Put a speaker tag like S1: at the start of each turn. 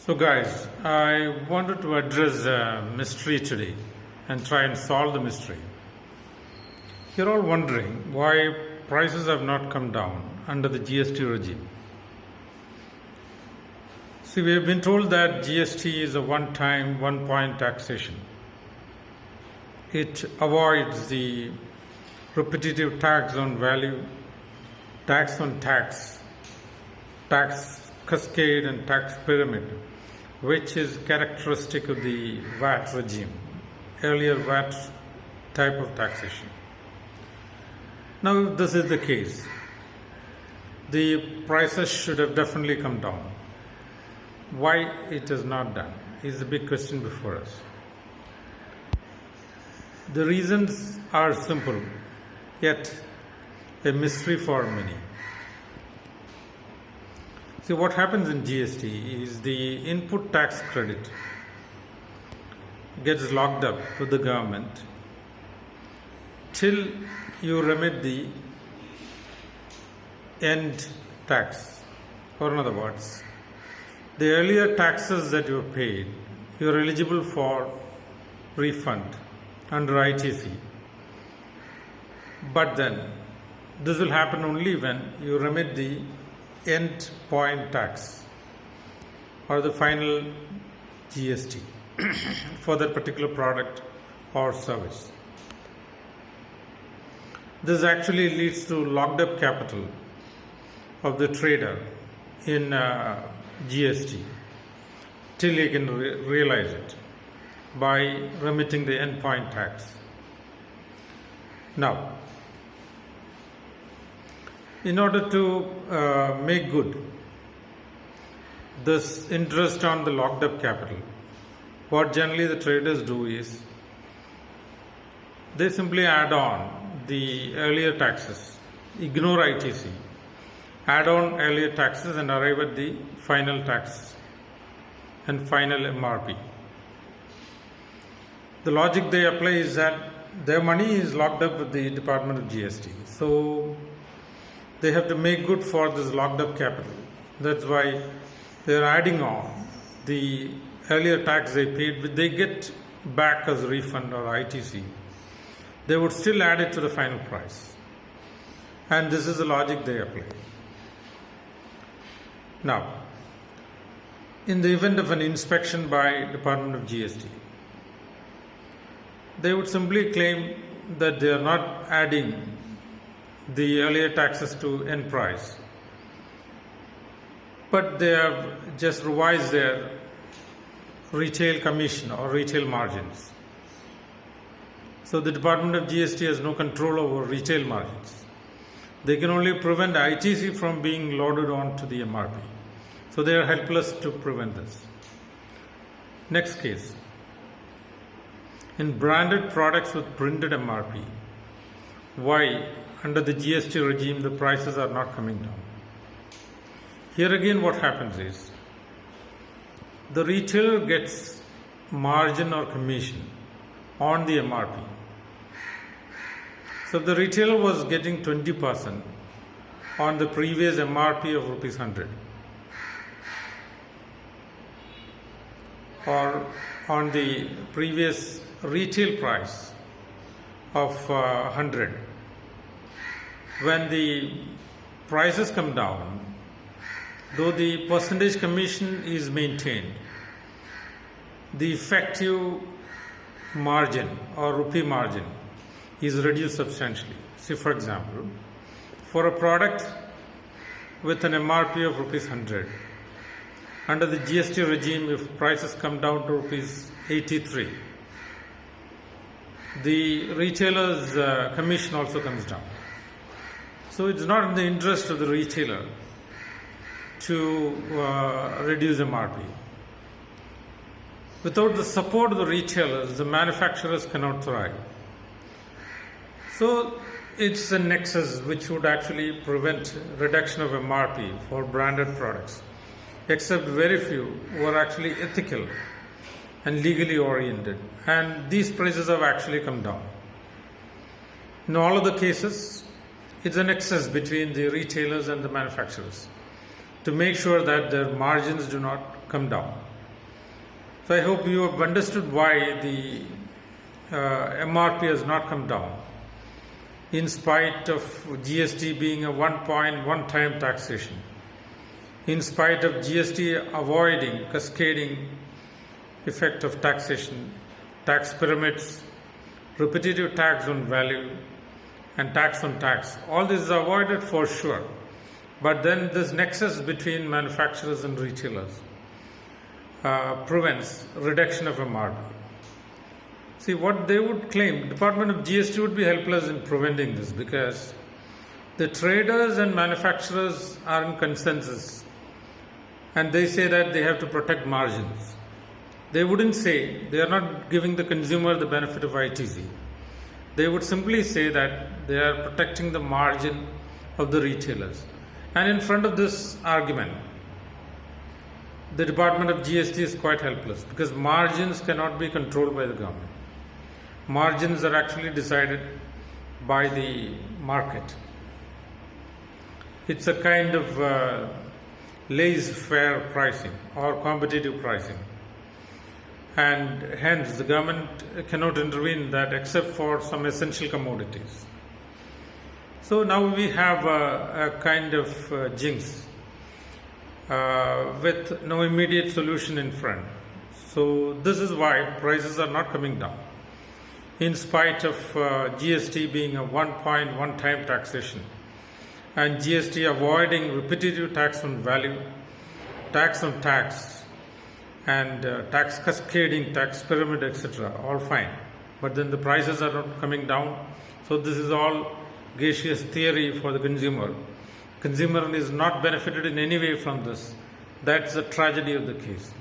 S1: So, guys, I wanted to address a mystery today and try and solve the mystery. You're all wondering why prices have not come down under the GST regime. See, we have been told that GST is a one-time, one-point taxation. It avoids the repetitive tax on value, tax on tax, tax cascade, and tax pyramid, which is characteristic of the VAT regime, earlier VAT type of taxation. Now, if this is the case, the prices should have definitely come down. Why it is not done is the big question before us. The reasons are simple, yet a mystery for many. See, what happens in GST is the input tax credit gets locked up to the government till you remit the end tax. Or in other words, the earlier taxes that you paid, you are eligible for refund under ITC. But then, this will happen only when you remit the end point tax or the final GST for that particular product or service. This actually leads to locked up capital of the trader in GST till he can realize it by remitting the end point tax. Now, in order to make good this interest on the locked up capital, what generally the traders do is they simply add on the earlier taxes, ignore ITC, add on earlier taxes and arrive at the final tax and final MRP. The logic they apply is that their money is locked up with the Department of GST. So they have to make good for this locked up capital. That's why they are adding on the earlier tax they paid, which they get back as a refund or ITC. They would still add it to the final price. And this is the logic they apply. Now, in the event of an inspection by Department of GST, they would simply claim that they are not adding the earlier taxes to end price, but they have just revised their retail commission or retail margins. So the Department of GST has no control over retail margins. They can only prevent ITC from being loaded onto the MRP. So they are helpless to prevent this. Next case. In branded products with printed MRP, why under the GST regime the prices are not coming down? Here again what happens is the retailer gets margin or commission on the MRP. So if the retailer was getting 20% on the previous MRP of rupees 100 or on the previous retail price of 100, when the prices come down, though the percentage commission is maintained, the effective margin or rupee margin is reduced substantially. See, for example, for a product with an MRP of rupees 100, under the GST regime, if prices come down to rupees 83, the retailer's commission also comes down. So it's not in the interest of the retailer to reduce MRP. Without the support of the retailers, the manufacturers cannot thrive. So it's a nexus which would actually prevent reduction of MRP for branded products, except very few who are actually ethical and legally oriented. And these prices have actually come down. In all of the cases, it's a nexus between the retailers and the manufacturers to make sure that their margins do not come down. So I hope you have understood why the MRP has not come down, in spite of GST being a one-time taxation, in spite of GST avoiding cascading effect of taxation, tax pyramids, repetitive tax on value, and tax on tax. All this is avoided for sure. But then this nexus between manufacturers and retailers prevents reduction of MRP. See, what they would claim, Department of GST would be helpless in preventing this, because the traders and manufacturers are in consensus, and they say that they have to protect margins. They wouldn't say, they are not giving the consumer the benefit of ITC. They would simply say that they are protecting the margin of the retailers. And in front of this argument, the Department of GST is quite helpless, because margins cannot be controlled by the government. Margins are actually decided by the market. It's a kind of laissez-faire pricing or competitive pricing. And hence the government cannot intervene in that except for some essential commodities. So now we have a kind of jinx with no immediate solution in front. So this is why prices are not coming down, in spite of GST being a one-time taxation, and GST avoiding repetitive tax on value, tax on tax, and tax cascading, tax pyramid, etc. All fine. But then the prices are not coming down. So this is all gaseous theory for the consumer. Consumer is not benefited in any way from this. That's the tragedy of the case.